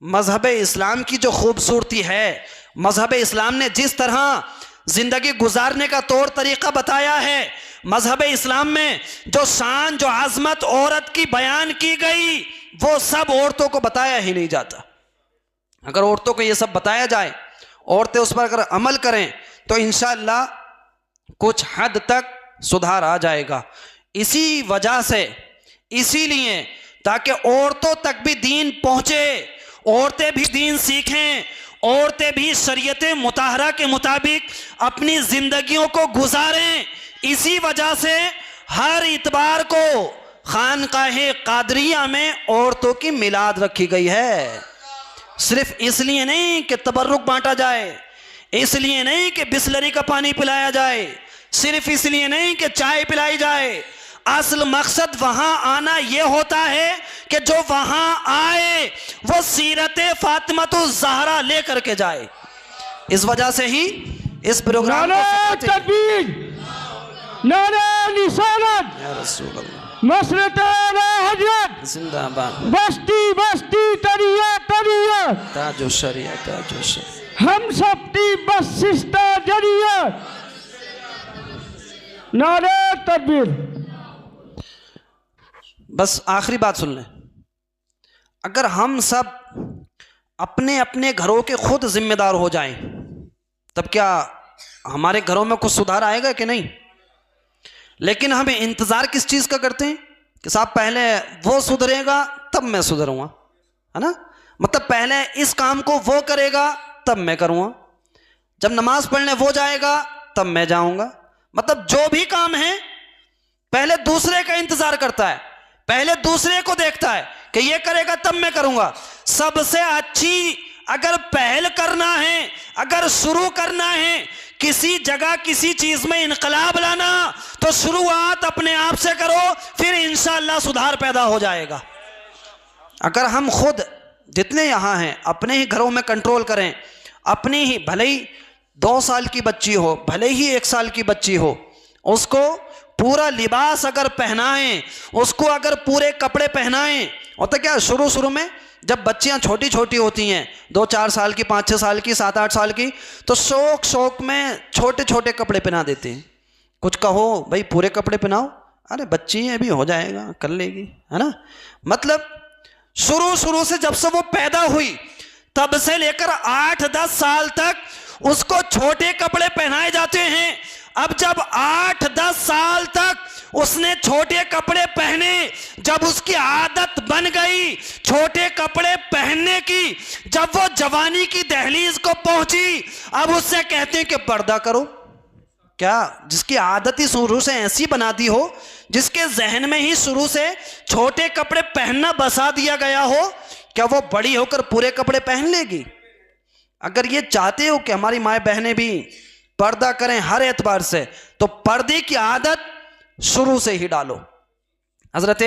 मजहब इस्लाम की जो खूबसूरती है, मजहब इस्लाम ने जिस तरह जिंदगी गुजारने का तौर तरीका बताया है, मजहब इस्लाम में जो शान, जो आजमत औरत की बयान की गई, वो सब औरतों को बताया ही नहीं जाता। अगर औरतों को ये सब बताया जाए, औरतें उस पर अगर अमल करें, तो इंशाअल्लाह कुछ हद तक सुधार आ जाएगा। इसी वजह से, इसीलिए ताकि औरतों तक भी दीन पहुंचे, औरतें भी दीन सीखें, औरतें भी शरीयत मुताहरा के मुताबिक अपनी जिंदगियों को गुजारें, इसी वजह से हर इतवार को खानकाहे कादरिया में औरतों की मिलाद रखी गई है। सिर्फ इसलिए नहीं कि तबर्रुक बांटा जाए, इसलिए नहीं कि बिस्लरी का पानी पिलाया जाए, सिर्फ इसलिए नहीं कि चाय पिलाई जाए। असल मकसद वहां आना यह होता है कि जो वहां आए वो सीरत फातिमा तो ज़हरा लेकर के जाए। इस वजह से ही इस प्रोग्राम जिंदाबाद, बस्ती बस्ती तरिया तरिया, ताजो शरिया ताजो शरिया, हम सबकी बसिस्ता जरिया, नारे तकबीर। बस आखिरी बात सुन लें, अगर हम सब अपने अपने घरों के खुद जिम्मेदार हो जाएं, तब क्या हमारे घरों में कुछ सुधार आएगा कि नहीं? लेकिन हम इंतजार किस चीज का करते हैं कि साहब पहले वो सुधरेगा तब मैं सुधरूंगा, है ना? मतलब पहले इस काम को वो करेगा तब मैं करूंगा, जब नमाज पढ़ने वो जाएगा तब मैं जाऊंगा। मतलब जो भी काम है पहले दूसरे का इंतजार करता है, पहले दूसरे को देखता है कि ये करेगा तब मैं करूंगा। सबसे अच्छी अगर पहल करना है, अगर शुरू करना है किसी जगह किसी चीज में इनकलाब लाना, तो शुरुआत अपने आप से करो, फिर इंशाअल्लाह सुधार पैदा हो जाएगा। अगर हम खुद जितने यहाँ हैं अपने ही घरों में कंट्रोल करें, अपनी ही, भले ही 2 साल की बच्ची हो, भले ही 1 साल की बच्ची हो, उसको पूरा लिबास अगर पहनाएं, उसको अगर पूरे कपड़े पहनाएं, होता क्या शुरू शुरू में जब बच्चियां छोटी छोटी होती हैं, 2-4 साल की, 5-6 साल की, 7-8 साल की, तो शौक में छोटे छोटे कपड़े पहना देते हैं। कुछ कहो भाई पूरे कपड़े पहनाओ, अरे बच्ची है अभी हो जाएगा, कर लेगी, है ना। मतलब शुरू शुरू से जब से वो पैदा हुई तब से लेकर 8-10 साल तक उसको छोटे कपड़े पहनाए जाते हैं। अब जब 8-10 साल तक उसने छोटे कपड़े पहने, जब उसकी आदत बन गई छोटे कपड़े पहनने की, जब वो जवानी की दहलीज को पहुंची, अब उससे कहते हैं कि पर्दा करो। क्या जिसकी आदत ही शुरू से ऐसी बना दी हो, जिसके जहन में ही शुरू से छोटे कपड़े पहनना बसा दिया गया हो, क्या वो बड़ी होकर पूरे कपड़े पहन लेगी? अगर ये चाहते हो कि हमारी माए बहनें भी पर्दा करें हर एतबार से, तो पर्दे की आदत शुरू से ही डालो। हजरत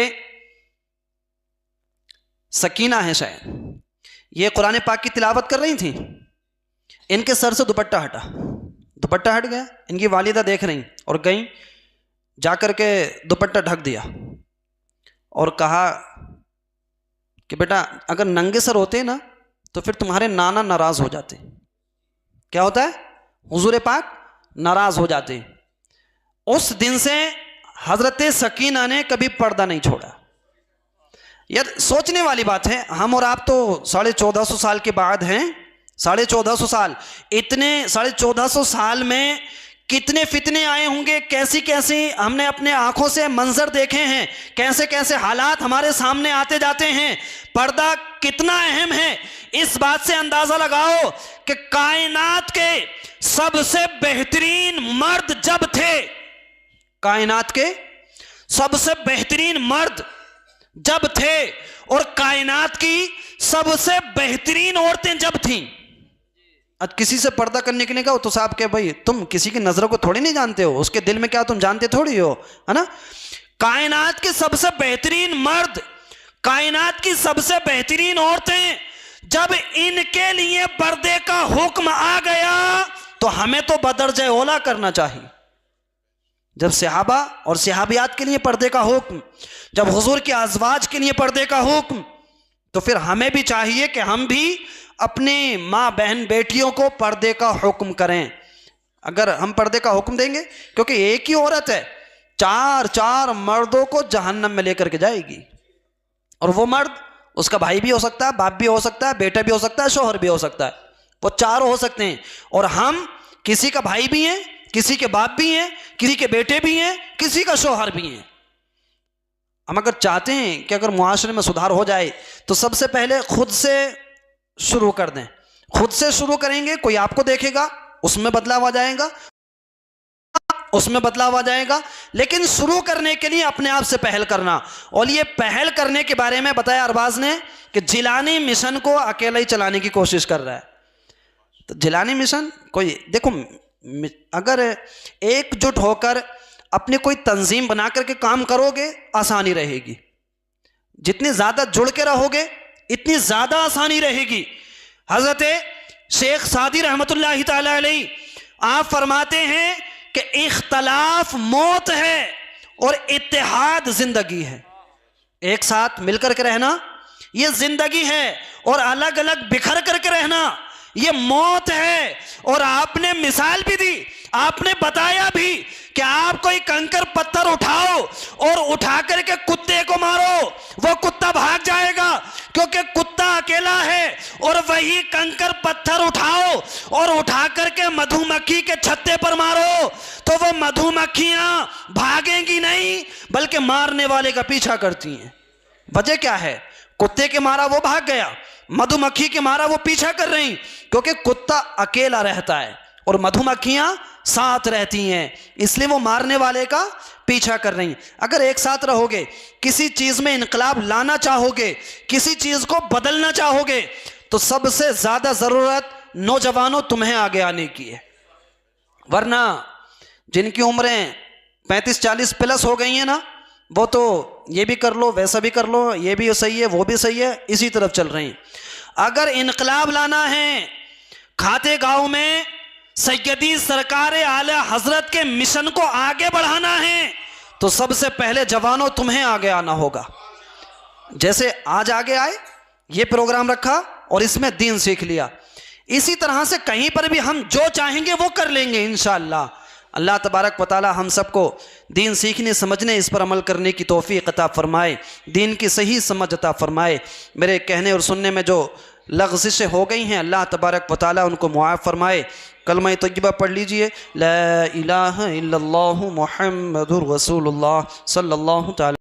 सकीना है शायद, ये कुरान पाक की तिलावत कर रही थी, इनके सर से दुपट्टा हटा, दुपट्टा हट गया, इनकी वालिदा देख रही और गई, जाकर के दुपट्टा ढक दिया और कहा कि बेटा अगर नंगे सर होते ना तो फिर तुम्हारे नाना नाराज हो जाते। क्या होता है? हुजूर पाक नाराज हो जाते। उस दिन से हजरत सकीना ने कभी पर्दा नहीं छोड़ा। यार सोचने वाली बात है, हम और आप तो 1450 साल के बाद हैं, 1450 साल, इतने 1450 साल में कितने फितने आए होंगे, कैसी कैसी हमने अपने आंखों से मंजर देखे हैं, कैसे कैसे हालात हमारे सामने आते जाते हैं। पर्दा कितना अहम है इस बात से अंदाजा लगाओ कि कायनात के सबसे बेहतरीन मर्द जब थे, कायनात के सबसे बेहतरीन मर्द जब थे और कायनात की सबसे बेहतरीन औरतें जब थीं, आज किसी से पर्दा करने के लिए कहो तो साहब के भाई तुम किसी की नजरों को थोड़ी नहीं जानते हो, उसके दिल में क्या तुम जानते थोड़ी हो, है ना। कायनात के सबसे बेहतरीन मर्द, कायनात की सबसे बेहतरीन औरतें, जब इनके लिए पर्दे का हुक्म आ गया तो हमें तो बदरजे ओला करना चाहिए। जब सहाबा और सहाबियात के लिए पर्दे का हुक्म, जब हुजूर के अज़वाज के लिए पर्दे का हुक्म, तो फिर हमें भी चाहिए कि हम भी अपने माँ बहन बेटियों को पर्दे का हुक्म करें। अगर हम पर्दे का हुक्म देंगे, क्योंकि एक ही औरत है 4 मर्दों को जहन्नम में लेकर के जाएगी, और वो मर्द उसका भाई भी हो सकता है, बाप भी हो सकता है, बेटा भी हो सकता है, शौहर भी हो सकता है, वो 4 हो सकते हैं। और हम किसी का भाई भी हैं, किसी के बाप भी हैं, किसी के बेटे भी हैं, किसी का शौहर भी हैं। हम अगर चाहते हैं कि अगर मुआशरे में सुधार हो जाए तो सबसे पहले खुद से शुरू कर दें। खुद से शुरू करेंगे, कोई आपको देखेगा, उसमें बदलाव आ जाएगा, उसमें बदलाव आ जाएगा। लेकिन शुरू करने के लिए अपने आप से पहल करना। और ये पहल करने के बारे में बताया अरबाज ने कि जिलानी मिशन को अकेला ही चलाने की कोशिश कर रहा है। तो जिलानी मिशन कोई, देखो अगर एकजुट होकर अपनी कोई तंजीम बना करके काम करोगे आसानी रहेगी, जितनी ज्यादा जुड़ के रहोगे इतनी ज्यादा आसानी रहेगी। हजरत शेख सादी रहमतुल्लाहि ताला अलैहि आप फरमाते हैं कि इख्तलाफ मौत है और इत्तेहाद जिंदगी है। एक साथ मिलकर के रहना ये जिंदगी है, और अलग अलग बिखर करके रहना ये मौत है। और आपने मिसाल भी दी, आपने बताया भी कि आप कोई कंकर पत्थर उठाओ और उठा करके कुत्ते को मारो, वो कुत्ता भाग जाएगा क्योंकि कुत्ता अकेला है। और वही कंकर पत्थर उठाओ और उठा करके मधुमक्खी के छत्ते पर मारो तो वो मधुमक्खियां भागेंगी नहीं, बल्कि मारने वाले का पीछा करती हैं। वजह क्या है? कुत्ते के मारा वो भाग गया, मधुमक्खी के मारा वो पीछा कर रही, क्योंकि कुत्ता अकेला रहता है और मधुमक्खियां साथ रहती हैं, इसलिए वो मारने वाले का पीछा कर रही। अगर एक साथ रहोगे, किसी चीज में इनकलाब लाना चाहोगे, किसी चीज को बदलना चाहोगे, तो सबसे ज्यादा जरूरत नौजवानों तुम्हें आगे आने की है। वरना जिनकी उम्रें 35-40 प्लस हो गई हैं ना, वो तो ये भी कर लो, वैसा भी कर लो, ये भी सही है, वो भी सही है, इसी तरफ चल रहे हैं। अगर इनकलाब लाना है, खाते गांव में सैयदी सरकार आले हजरत के मिशन को आगे बढ़ाना है, तो सबसे पहले जवानों तुम्हें आगे आना होगा। जैसे आज आगे आए, ये प्रोग्राम रखा और इसमें दीन सीख लिया, इसी तरह से कहीं पर भी हम जो चाहेंगे वो कर लेंगे इंशाअल्लाह। अल्लाह तबारक व तआला हम सबको दीन सीखने, समझने, इस पर अमल करने की तौफीक अता फरमाए, दीन की सही समझ अता फरमाए। मेरे कहने और सुनने में जो लग़ज़िशें हो गई हैं, अल्लाह तबारक व तआला उनको मुआफ़ फरमाए। कलमा तय्यबा पढ़ लीजिए, ला इलाहा इल्लल्लाहु मुहम्मदुर रसूलुल्लाह सल्लल्लाहु तआला